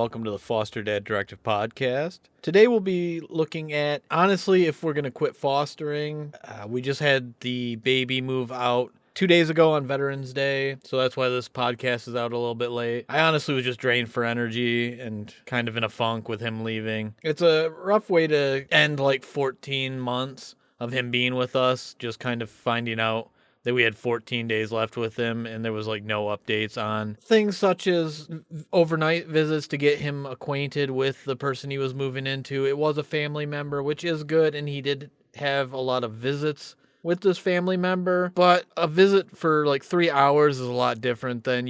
welcome to the Foster Dad Directive podcast. Today we'll be looking at, honestly, if we're going to quit fostering. We just had the baby move out 2 days ago on Veterans Day, so that's why this podcast is out a little bit late. I honestly was just drained for energy and kind of in a funk with him leaving. It's a rough way to end like 14 months of him being with us, just kind of finding out that we had 14 days left with him and there was like no updates on things such as overnight visits to get him acquainted with the person he was moving into. It was a family member, which is good, and he did have a lot of visits with this family member, but a visit for like 3 hours is a lot different than,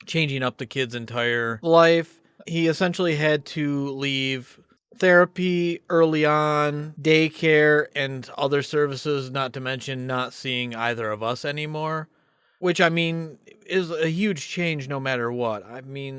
changing up the kid's entire life. He essentially had to leave therapy early on, daycare, and other services, not to mention not seeing either of us anymore, which, is a huge change no matter what.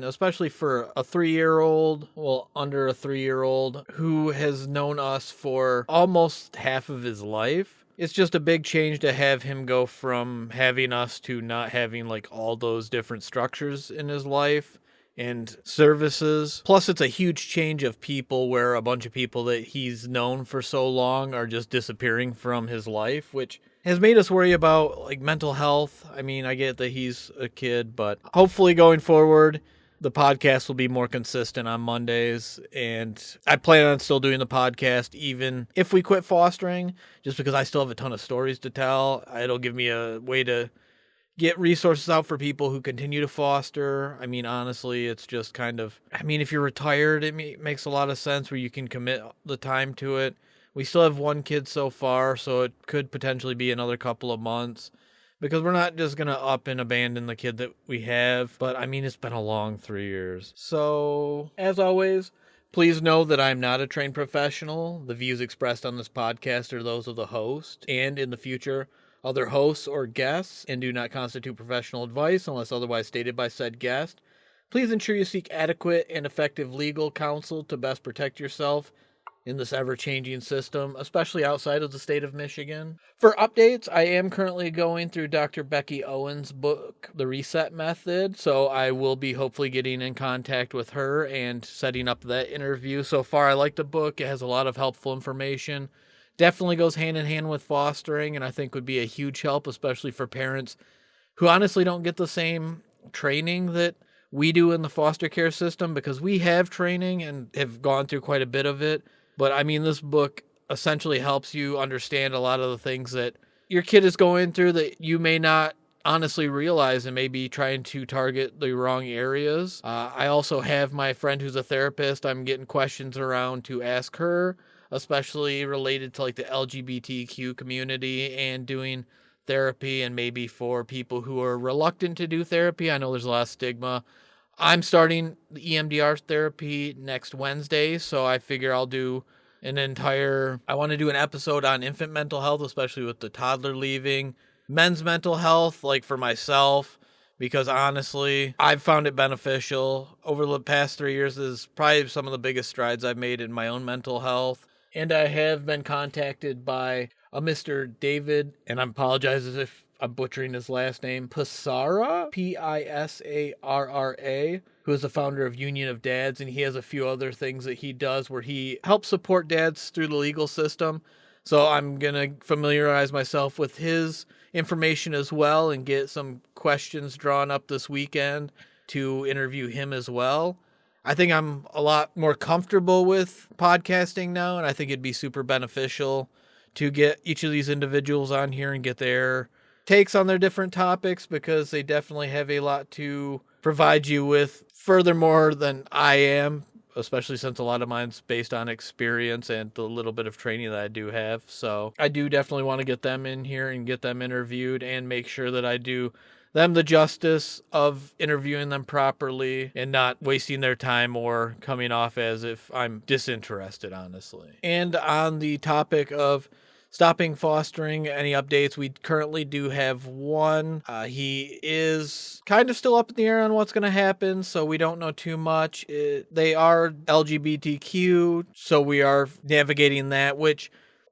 Especially for a 3-year-old, under a 3-year-old, who has known us for almost half of his life. It's just a big change to have him go from having us to not having like all those different structures in his life and services. Plus, it's a huge change of people where a bunch of people that he's known for so long are just disappearing from his life, which has made us worry about like mental health. I get that he's a kid, but hopefully going forward, the podcast will be more consistent on Mondays, and I plan on still doing the podcast even if we quit fostering, just because I still have a ton of stories to tell. It'll give me a way to get resources out for people who continue to foster. Honestly, it's just kind of, if you're retired, it makes a lot of sense where you can commit the time to it. We still have one kid so far, so it could potentially be another couple of months, because we're not just going to up and abandon the kid that we have. But it's been a long 3 years. So as always, please know that I'm not a trained professional. The views expressed on this podcast are those of the host, and in the future, other hosts or guests, and do not constitute professional advice unless otherwise stated by said guest. Please ensure you seek adequate and effective legal counsel to best protect yourself in this ever-changing system, especially outside of the state of Michigan. For updates, I am currently going through Dr. Becky Owens' book, The Reset Method, so I will be hopefully getting in contact with her and setting up that interview. So far, I like the book. It has a lot of helpful information. Definitely goes hand in hand with fostering, and I think would be a huge help, especially for parents who honestly don't get the same training that we do in the foster care system, because we have training and have gone through quite a bit of it. But this book essentially helps you understand a lot of the things that your kid is going through that you may not honestly realize and may be trying to target the wrong areas. I also have my friend who's a therapist. I'm getting questions around to ask her, especially related to like the LGBTQ community and doing therapy, and maybe for people who are reluctant to do therapy. I know there's a lot of stigma. I'm starting the EMDR therapy next Wednesday, so I figure I'll do I want to do an episode on infant mental health, especially with the toddler leaving, men's mental health, like for myself, because honestly, I've found it beneficial. Over the past 3 years is probably some of the biggest strides I've made in my own mental health. And I have been contacted by a Mr. David, and I apologize if I'm butchering his last name, Pisarra, Pisarra, who is the founder of Union of Dads, and he has a few other things that he does where he helps support dads through the legal system. So I'm going to familiarize myself with his information as well and get some questions drawn up this weekend to interview him as well. I think I'm a lot more comfortable with podcasting now, and I think it'd be super beneficial to get each of these individuals on here and get their takes on their different topics, because they definitely have a lot to provide you with furthermore than I am, especially since a lot of mine's based on experience and the little bit of training that I do have. So I do definitely want to get them in here and get them interviewed and make sure that I do them the justice of interviewing them properly and not wasting their time or coming off as if I'm disinterested, honestly. And on the topic of stopping fostering, any updates? We currently do have one. He is kind of still up in the air on what's going to happen, so we don't know too much. They are LGBTQ, so we are navigating that, which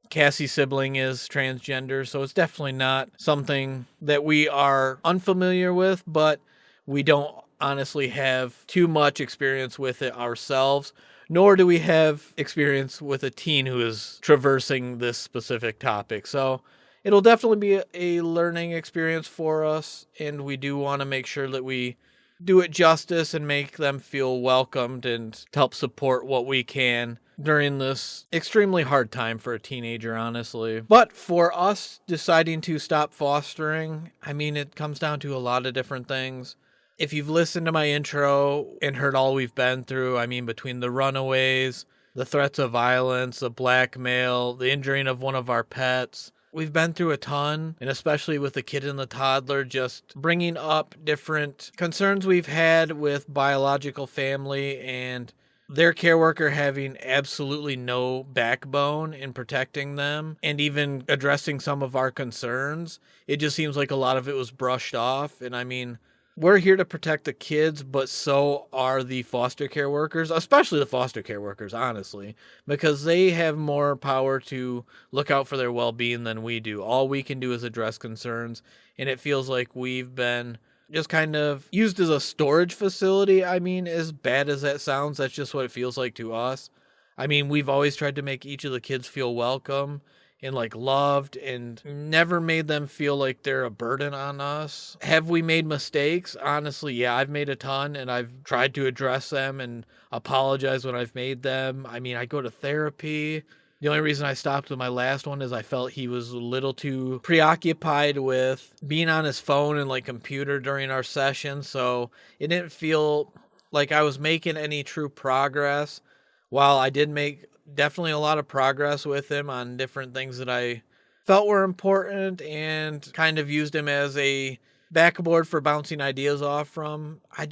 Cassie's sibling is transgender, so it's definitely not something that we are unfamiliar with, but we don't honestly have too much experience with it ourselves, nor do we have experience with a teen who is traversing this specific topic. So it'll definitely be a learning experience for us, and we do want to make sure that we do it justice and make them feel welcomed and help support what we can during this extremely hard time for a teenager, honestly. But for us deciding to stop fostering, I mean, it comes down to a lot of different things. If you've listened to my intro and heard all we've been through, I mean, between the runaways, the threats of violence, the blackmail, the injuring of one of our pets, we've been through a ton, and especially with the kid and the toddler, just bringing up different concerns we've had with biological family and their care worker having absolutely no backbone in protecting them and even addressing some of our concerns. It just seems like a lot of it was brushed off. And I mean, we're here to protect the kids, but so are the foster care workers, especially the foster care workers, honestly, because they have more power to look out for their well-being than we do. All we can do is address concerns, and it feels like we've been just kind of used as a storage facility. I mean, as bad as that sounds, that's just what it feels like to us. I mean, we've always tried to make each of the kids feel welcome and like loved and never made them feel like they're a burden on us. Have we made mistakes? Honestly, yeah, I've made a ton, and I've tried to address them and apologize when I've made them. I mean, I go to therapy. The only reason I stopped with my last one is I felt he was a little too preoccupied with being on his phone and like computer during our session, so it didn't feel like I was making any true progress. While I did make definitely a lot of progress with him on different things that I felt were important and kind of used him as a backboard for bouncing ideas off from, I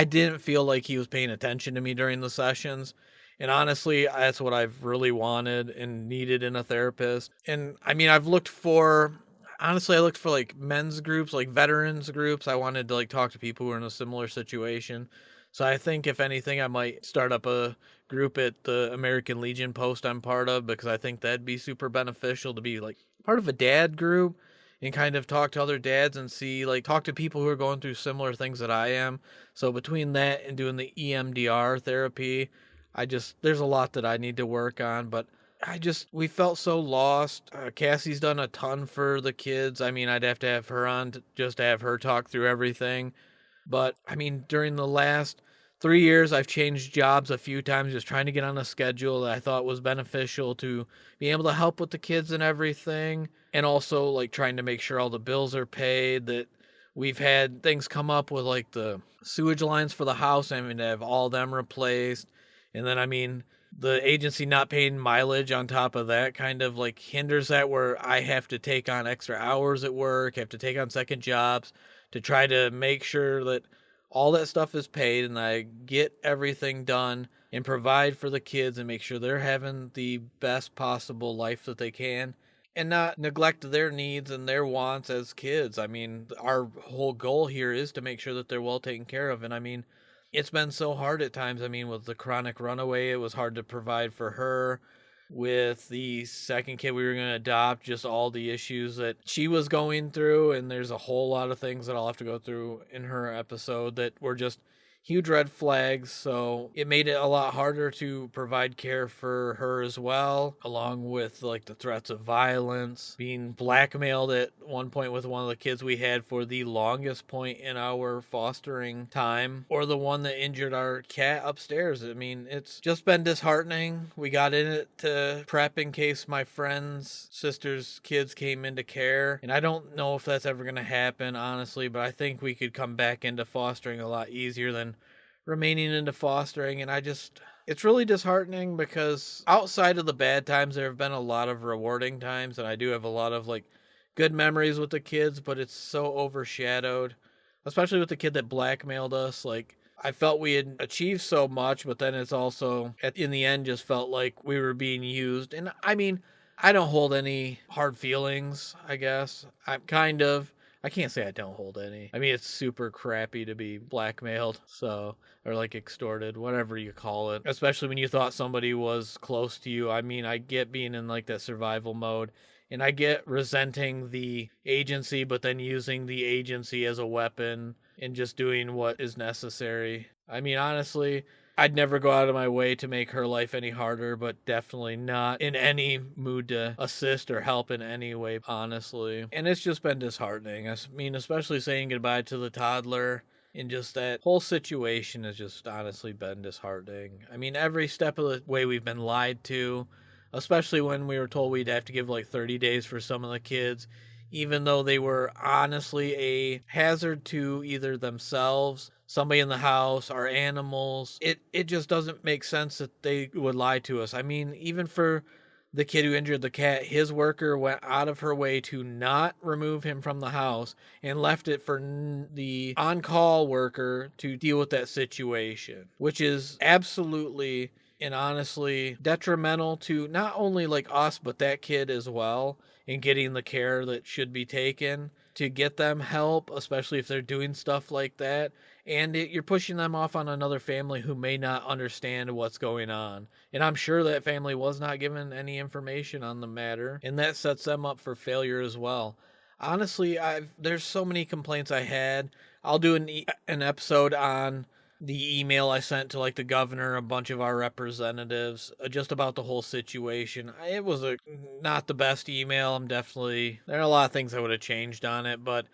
didn't feel like he was paying attention to me during the sessions. And honestly, that's what I've really wanted and needed in a therapist. And I mean, I looked for like men's groups, like veterans groups. I wanted to like talk to people who are in a similar situation. So I think if anything, I might start up a group at the American Legion post I'm part of, because I think that'd be super beneficial to be like part of a dad group and kind of talk to other dads and talk to people who are going through similar things that I am. So between that and doing the EMDR therapy, there's a lot that I need to work on, but we felt so lost. Cassie's done a ton for the kids. I mean, I'd have to have her on just to have her talk through everything. But I mean, during the last 3 years, I've changed jobs a few times, just trying to get on a schedule that I thought was beneficial to be able to help with the kids and everything. And also like trying to make sure all the bills are paid, that we've had things come up with like the sewage lines for the house. I mean, to have all them replaced. And then, I mean, the agency not paying mileage on top of that kind of like hinders that, where I have to take on extra hours at work, have to take on second jobs to try to make sure that all that stuff is paid and I get everything done and provide for the kids and make sure they're having the best possible life that they can and not neglect their needs and their wants as kids. I mean, our whole goal here is to make sure that they're well taken care of. And I mean, it's been so hard at times. I mean, with the chronic runaway, it was hard to provide for her. With the second kid we were going to adopt, just all the issues that she was going through. And there's a whole lot of things that I'll have to go through in her episode that were just huge red flags. So it made it a lot harder to provide care for her as well, along with like the threats of violence, being blackmailed at one point with one of the kids we had for the longest point in our fostering time, or the one that injured our cat upstairs. I mean, it's just been disheartening. We got in it to prep in case my friend's sister's kids came into care, and I don't know if that's ever going to happen, honestly, but I think we could come back into fostering a lot easier than remaining into fostering. And it's really disheartening, because outside of the bad times, there have been a lot of rewarding times, and I do have a lot of like good memories with the kids, but it's so overshadowed, especially with the kid that blackmailed us. Like, I felt we had achieved so much, but then it's also in the end just felt like we were being used. And I mean, I don't hold any hard feelings, I guess. I can't say I don't hold any. I mean, it's super crappy to be blackmailed, or like extorted, whatever you call it, especially when you thought somebody was close to you. I mean, I get being in like that survival mode, and I get resenting the agency, but then using the agency as a weapon and just doing what is necessary. I mean, honestly, I'd never go out of my way to make her life any harder, but definitely not in any mood to assist or help in any way, honestly. And it's just been disheartening. I mean, especially saying goodbye to the toddler. And just that whole situation has just honestly been disheartening. I mean, every step of the way we've been lied to, especially when we were told we'd have to give like 30 days for some of the kids, even though they were honestly a hazard to either themselves, somebody in the house, our animals. It just doesn't make sense that they would lie to us. I mean, even for the kid who injured the cat, his worker went out of her way to not remove him from the house and left it for the on-call worker to deal with that situation, which is absolutely and honestly detrimental to not only like us, but that kid as well, in getting the care that should be taken to get them help, especially if they're doing stuff like that. And you're pushing them off on another family who may not understand what's going on. And I'm sure that family was not given any information on the matter, and that sets them up for failure as well. Honestly, there's so many complaints I had. I'll do an episode on the email I sent to like the governor, a bunch of our representatives, just about the whole situation. It was not the best email. There are a lot of things I would have changed on it, but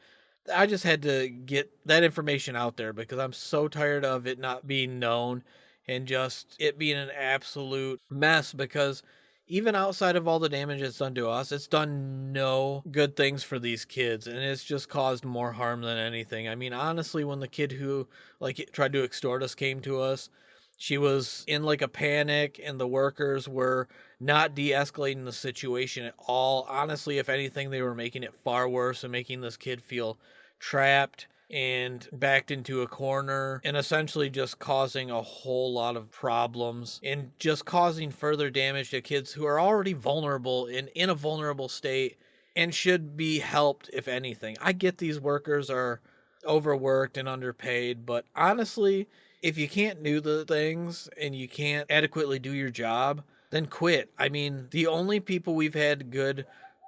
I just had to get that information out there because I'm so tired of it not being known and just it being an absolute mess, because even outside of all the damage it's done to us, it's done no good things for these kids, and it's just caused more harm than anything. I mean, honestly, when the kid who like tried to extort us came to us, she was in like a panic, and the workers were not de-escalating the situation at all. Honestly, if anything, they were making it far worse and making this kid feel trapped and backed into a corner, and essentially just causing a whole lot of problems and just causing further damage to kids who are already vulnerable and in a vulnerable state and should be helped. If anything, I get these workers are overworked and underpaid, but honestly, if you can't do the things and you can't adequately do your job, then quit. I mean, the only people we've had good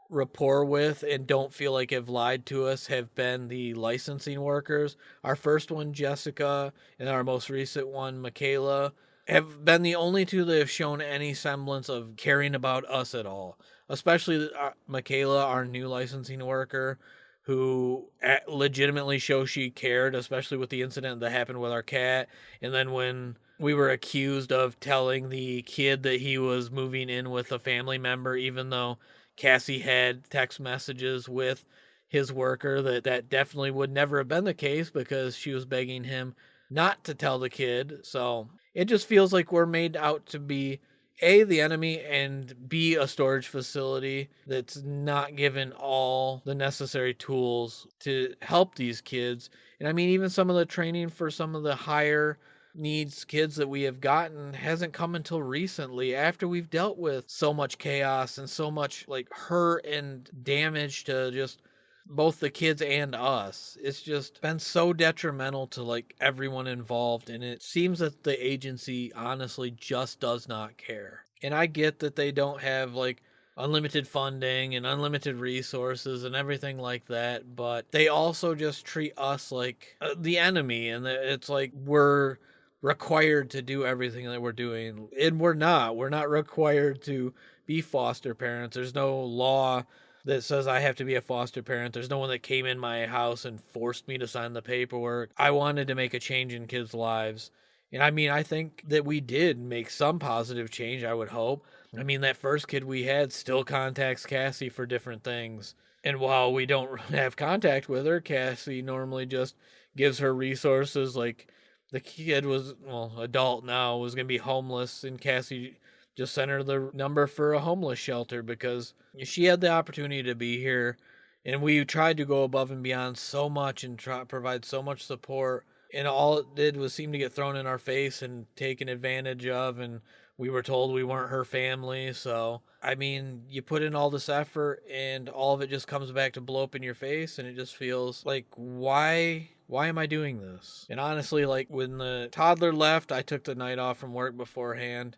rapport with and don't feel like have lied to us have been the licensing workers. Our first one, Jessica, and our most recent one, Michaela, have been the only two that have shown any semblance of caring about us at all. Especially Michaela, our new licensing worker, who legitimately shows she cared, especially with the incident that happened with our cat. And then when we were accused of telling the kid that he was moving in with a family member, even though Cassie had text messages with his worker that definitely would never have been the case because she was begging him not to tell the kid. So it just feels like we're made out to be A, the enemy, and B, a storage facility that's not given all the necessary tools to help these kids. And I mean, even some of the training for some of the higher needs kids that we have gotten hasn't come until recently, after we've dealt with so much chaos and so much like hurt and damage to just both the kids and us. It's just been so detrimental to like everyone involved, and it seems that the agency honestly just does not care. And I get that they don't have like unlimited funding and unlimited resources and everything like that, but they also just treat us like the enemy, and it's like we're required to do everything that we're doing, and we're not required to be foster parents. There's no law that says I have to be a foster parent. There's no one that came in my house and forced me to sign the paperwork. I wanted to make a change in kids' lives, and I mean, I think that we did make some positive change, I would hope. I mean, that first kid we had still contacts Cassie for different things, and while we don't have contact with her, Cassie normally just gives her resources. Like, the kid was, well, adult now, was going to be homeless, and Cassie just sent her the number for a homeless shelter because she had the opportunity to be here, and we tried to go above and beyond so much and try provide so much support, and all it did was seem to get thrown in our face and taken advantage of, and we were told we weren't her family. So I mean, you put in all this effort and all of it just comes back to blow up in your face, and it just feels like, why am I doing this? And honestly, like when the toddler left, I took the night off from work beforehand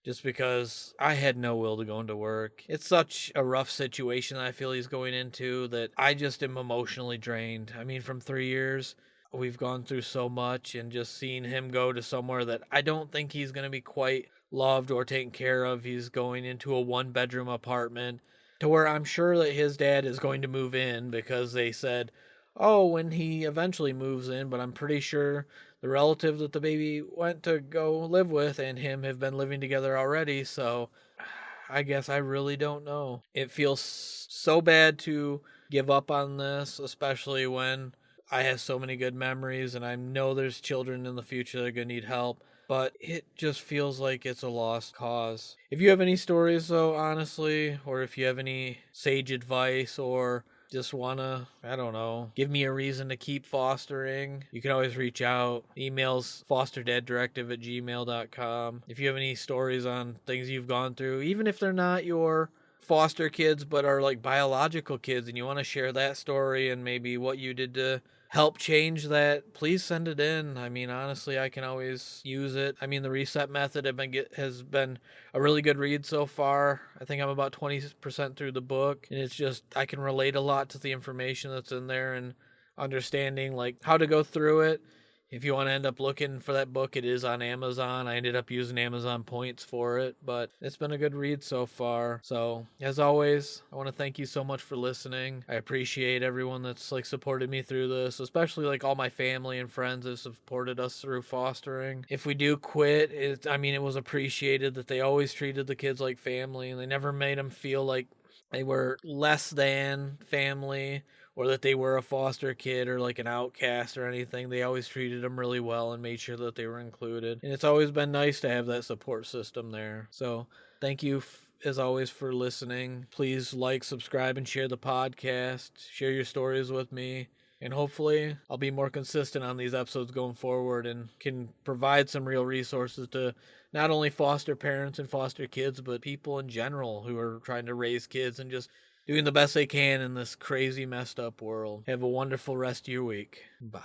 just because I had no will to go into work. It's such a rough situation that I feel he's going into that I just am emotionally drained. I mean, from 3 years, we've gone through so much, and just seeing him go to somewhere that I don't think he's going to be quite loved or taken care of. He's going into a 1-bedroom apartment to where I'm sure that his dad is going to move in, because they said, oh, when he eventually moves in, but I'm pretty sure the relative that the baby went to go live with and him have been living together already. So I guess I really don't know. It feels so bad to give up on this, especially when I have so many good memories and I know there's children in the future that are going to need help. But it just feels like it's a lost cause. If you have any stories, though, honestly, or if you have any sage advice, or just want to, I don't know, give me a reason to keep fostering, you can always reach out. Emails fosterdaddirective@gmail.com. If you have any stories on things you've gone through, even if they're not your foster kids but are like biological kids, and you want to share that story and maybe what you did to help change that, please send it in. I mean, honestly, I can always use it. I mean, the reset method has been a really good read so far. I think I'm about 20% through the book, and it's just, I can relate a lot to the information that's in there and understanding like how to go through it. If you want to end up looking for that book, it is on Amazon. I ended up using Amazon points for it, but it's been a good read so far. So, as always, I want to thank you so much for listening. I appreciate everyone that's like supported me through this, especially like all my family and friends that supported us through fostering. If we do quit, it was appreciated that they always treated the kids like family, and they never made them feel like they were less than family, or that they were a foster kid or like an outcast or anything. They always treated them really well and made sure that they were included. And it's always been nice to have that support system there. So thank you, as always, for listening. Please like, subscribe, and share the podcast. Share your stories with me. And hopefully I'll be more consistent on these episodes going forward and can provide some real resources to not only foster parents and foster kids, but people in general who are trying to raise kids and just doing the best they can in this crazy, messed up world. Have a wonderful rest of your week. Bye.